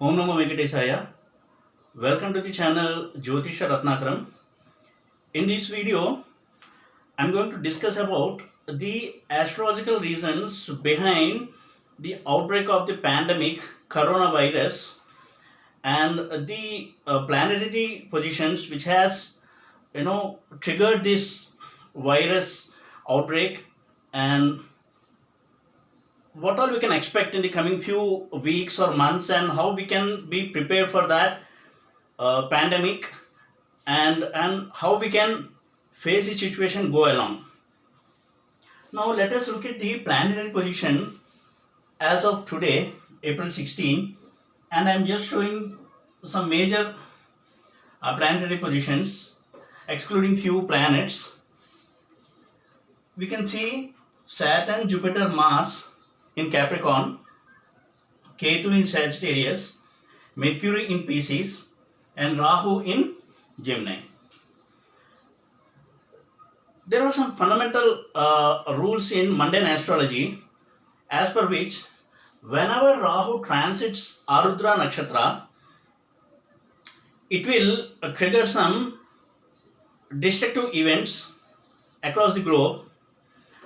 Om Namo Venkatesaya. Welcome to the channel Jyotisha Ratnakaram. In this video, I'm going to discuss about the astrological reasons behind the outbreak of the pandemic coronavirus and the planetary positions which has triggered this virus outbreak, and what all we can expect in the coming few weeks or months, and how we can be prepared for that pandemic, and how we can face the situation go along. Now let us look at the planetary position as of today, April 16, and I'm just showing some major planetary positions excluding few planets. We can see Saturn, Jupiter, Mars in Capricorn, Ketu in Sagittarius, Mercury in Pisces, and Rahu in Gemini. There are some fundamental rules in mundane astrology as per which whenever Rahu transits Arudra Nakshatra, it will trigger some destructive events across the globe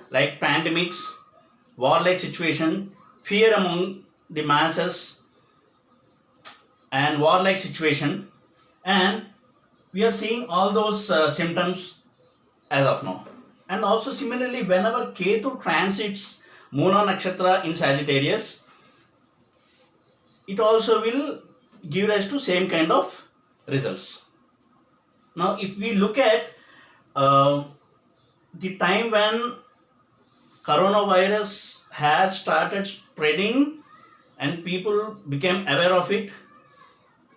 like pandemics, warlike situation, fear among the masses, and warlike situation, and we are seeing all those symptoms as of now. And also similarly, whenever Ketu transits Mula Nakshatra in Sagittarius, it also will give rise to same kind of results. Now if we look at the time when coronavirus has started spreading and people became aware of it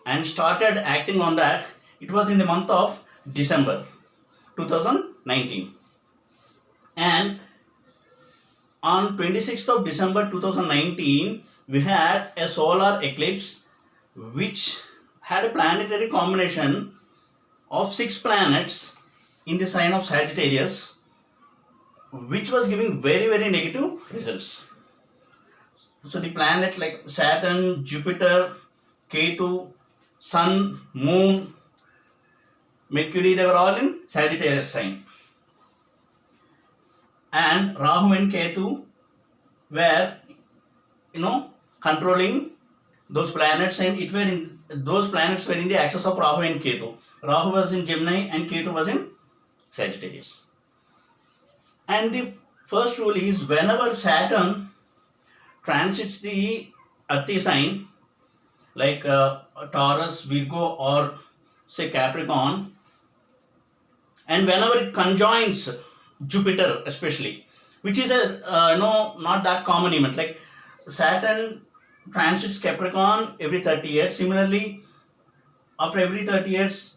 and started acting on that, it was in the month of December 2019. And on 26th of December 2019, we had a solar eclipse which had a planetary combination of 6 planets in the sign of Sagittarius, which was giving very negative results. So the planets like Saturn, Jupiter, Ketu, Sun, Moon, Mercury, they were all in Sagittarius sign. And Rahu and Ketu were controlling those planets, and those planets were in the axis of Rahu and Ketu. Rahu was in Gemini and Ketu was in Sagittarius. And the first rule is whenever Saturn transits the Ati sign like Taurus, Virgo, or say Capricorn, and whenever it conjoins Jupiter especially, which is a not that common event, like Saturn transits Capricorn every 30 years. Similarly, after every 30 years,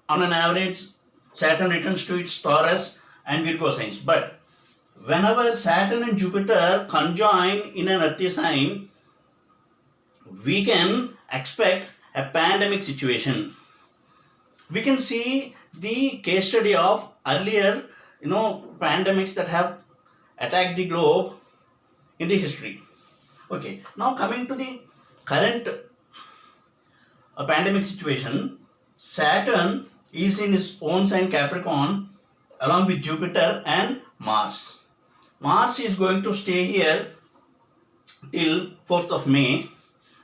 on an average, Saturn returns to its Taurus and Virgo signs. But whenever Saturn and Jupiter conjoin in an Earth sign, we can expect a pandemic situation. We can see the case study of earlier pandemics that have attacked the globe in the history. Okay, now coming to the current pandemic situation, Saturn is in his own sign Capricorn along with Jupiter and Mars. Mars is going to stay here till 4th of May,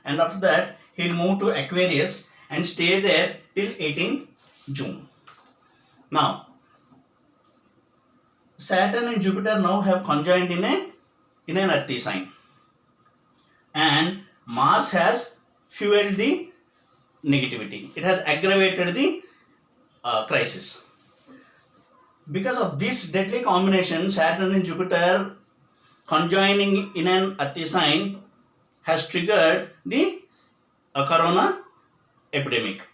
and after that he'll move to Aquarius and stay there till 18 June. Now Saturn and Jupiter now have conjoined in an Earthy sign, and Mars has fueled the negativity. It has aggravated the crisis. Because of this deadly combination, Saturn and Jupiter conjoining in an Earthy sign has triggered the corona epidemic.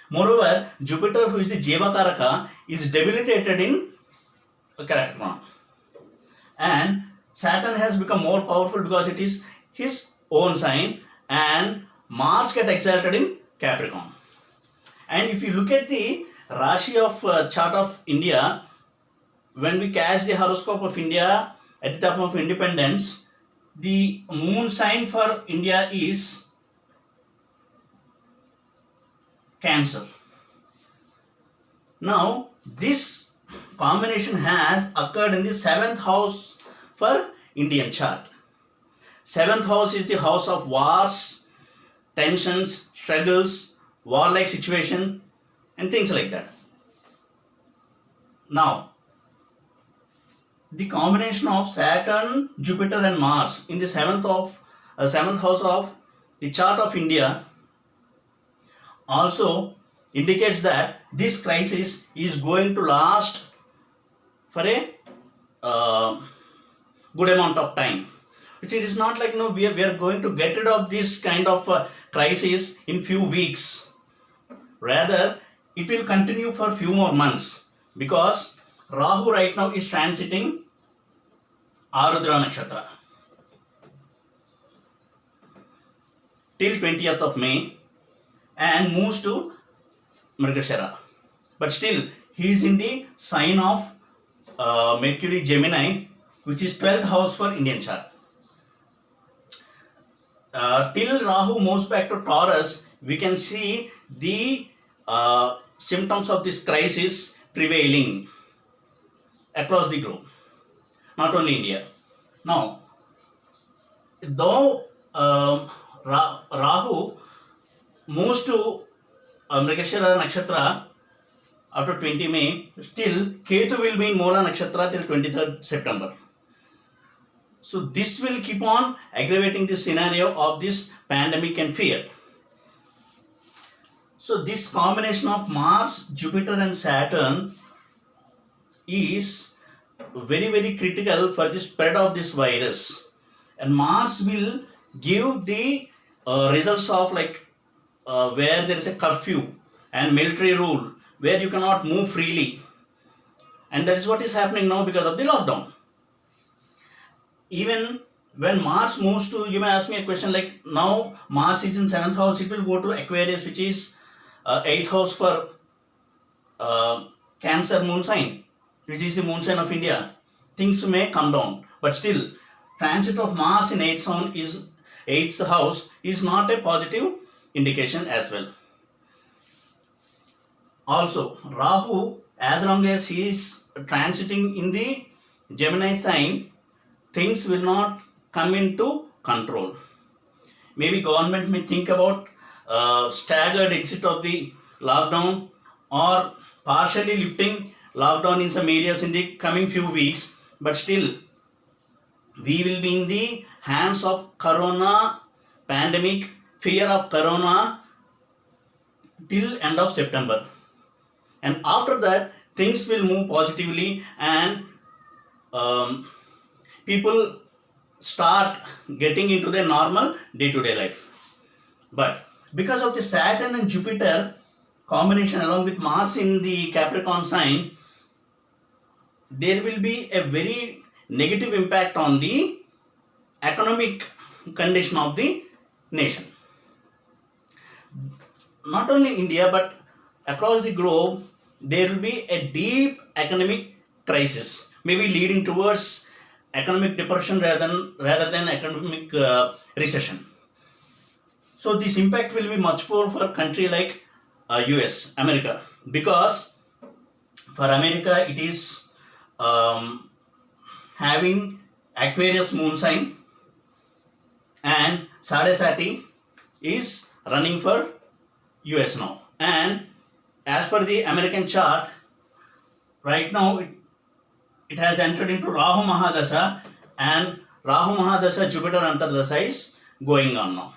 Moreover, Jupiter, who is the Jiva Karaka, is debilitated in Capricorn, and Saturn has become more powerful because it is his own sign, and Mars get exalted in Capricorn. And if you look at the Rashi of chart of India, when we catch the horoscope of India at the time of independence, the moon sign for India is Cancer. Now, this combination has occurred in the 7th house for Indian chart. 7th house is the house of wars, tensions, struggles, warlike situation, and things like that. Now, the combination of Saturn, Jupiter, and Mars in the 7th house of the chart of India also indicates that this crisis is going to last for a good amount of time. Which it is not like we are going to get rid of this kind of crisis in few weeks. Rather, it will continue for few more months because Rahu right now is transiting Arudra Nakshatra till 20th of May and moves to Mrigashira. But still, he is in the sign of Mercury Gemini, which is 12th house for Indian chart. Till Rahu moves back to Taurus, we can see the symptoms of this crisis prevailing across the globe, not only India. Now, though Rahu moves to Mrigashira Nakshatra after 20 May, still Ketu will be in Mola Nakshatra till 23rd September. So this will keep on aggravating the scenario of this pandemic and fear. So this combination of Mars, Jupiter and Saturn is very, very critical for the spread of this virus. And Mars will give the results of where there is a curfew and military rule, where you cannot move freely. And that is what is happening now because of the lockdown. Even when Mars moves to, you may ask me a question like, now Mars is in 7th house, it will go to Aquarius, which is 8th house for Cancer moon sign, which is the moon sign of India. Things may come down, but still, transit of Mars in 8th house is not a positive indication as well. Also, Rahu, as long as he is transiting in the Gemini sign, things will not come into control. Maybe government may think about staggered exit of the lockdown or partially lifting lockdown in some areas in the coming few weeks, but still we will be in the hands of corona pandemic, fear of corona till end of September. And after that, things will move positively and people start getting into their normal day-to-day life. But because of the Saturn and Jupiter combination along with Mars in the Capricorn sign, there will be a very negative impact on the economic condition of the nation. Not only India, but across the globe, there will be a deep economic crisis, maybe leading towards economic depression rather than economic recession. So this impact will be much more for a country like US, America, because for America it is having Aquarius moon sign and Sadesati is running for US now. And as per the American chart, right now it has entered into Rahu Mahadasha, and Rahu Mahadasha Jupiter Antardasha is going on now.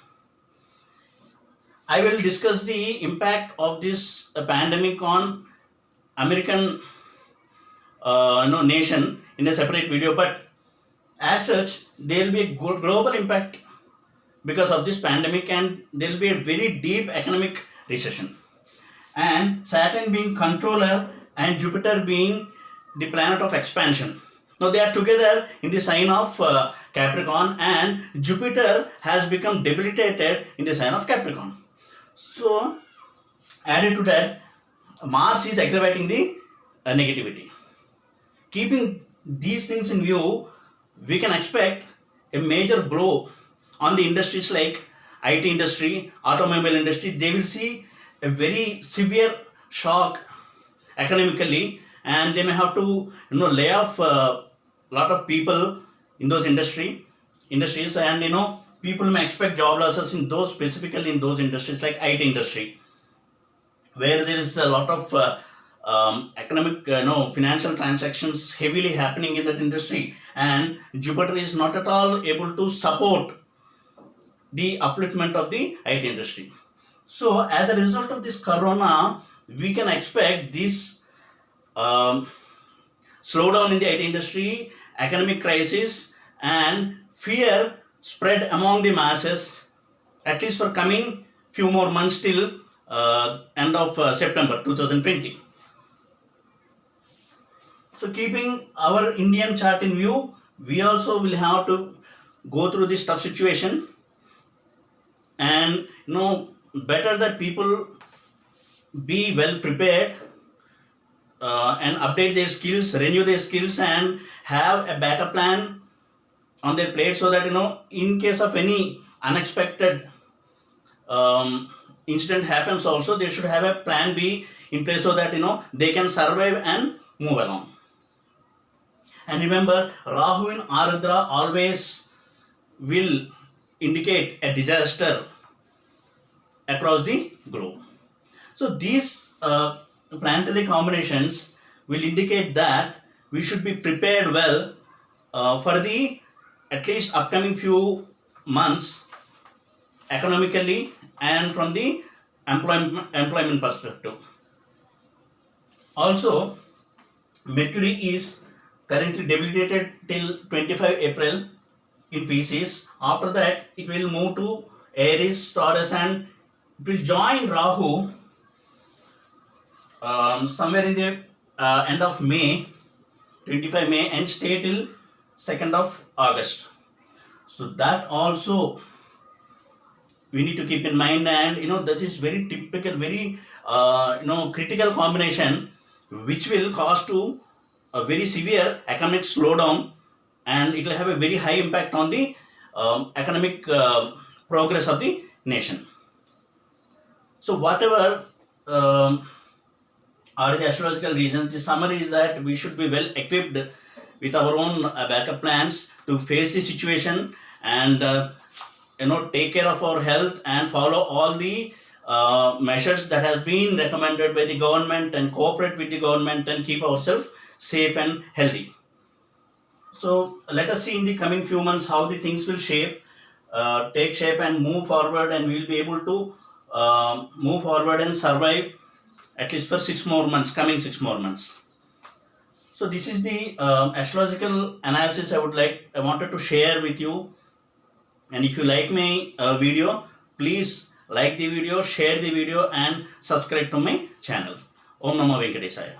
I will discuss the impact of this pandemic on American nation in a separate video, but as such there will be a global impact because of this pandemic, and there will be a very deep economic recession. And Saturn being controller and Jupiter being the planet of expansion. Now they are together in the sign of Capricorn, and Jupiter has become debilitated in the sign of Capricorn. So added to that, Mars is aggravating the negativity. Keeping these things in view, we can expect a major blow on the industries like IT industry, automobile industry. They will see a very severe shock economically, and they may have to lay off a lot of people in those industries, and people may expect job losses in those, specifically in those industries like IT industry, where there is a lot of economic, financial transactions heavily happening in that industry, and Jupiter is not at all able to support the upliftment of the IT industry. So, as a result of this corona, we can expect this um, slowdown in the IT industry, economic crisis, and fear spread among the masses, at least for coming few more months till end of September 2020. So, keeping our Indian chart in view, we also will have to go through this tough situation, and better that people be well prepared and update their skills, renew their skills, and have a backup plan on their plate, so that in case of any unexpected incident happens also, they should have a plan B in place, so that they can survive and move along. And remember, Rahu in Ardra always will indicate a disaster across the globe. So these planetary combinations will indicate that we should be prepared well for the at least upcoming few months, economically and from the employment perspective. Also, Mercury is currently debilitated till 25 April in Pisces. After that, it will move to Aries, Taurus, and it will join Rahu somewhere in the end of May, 25 May, and stay till 2nd of August. So that also we need to keep in mind, and that is very typical, very critical combination, which will cause to a very severe economic slowdown, and it will have a very high impact on the economic progress of the nation. So whatever are the astrological reasons, the summary is that we should be well equipped with our own backup plans to face the situation, and take care of our health and follow all the measures that has been recommended by the government, and cooperate with the government and keep ourselves safe and healthy. So let us see in the coming few months how the things will take shape and move forward, and we will be able to move forward and survive at least for 6 more months, coming 6 more months. So this is the astrological analysis I wanted to share with you. And if you like my video, please like the video, share the video, and subscribe to my channel. Om Namo Venkatesaya.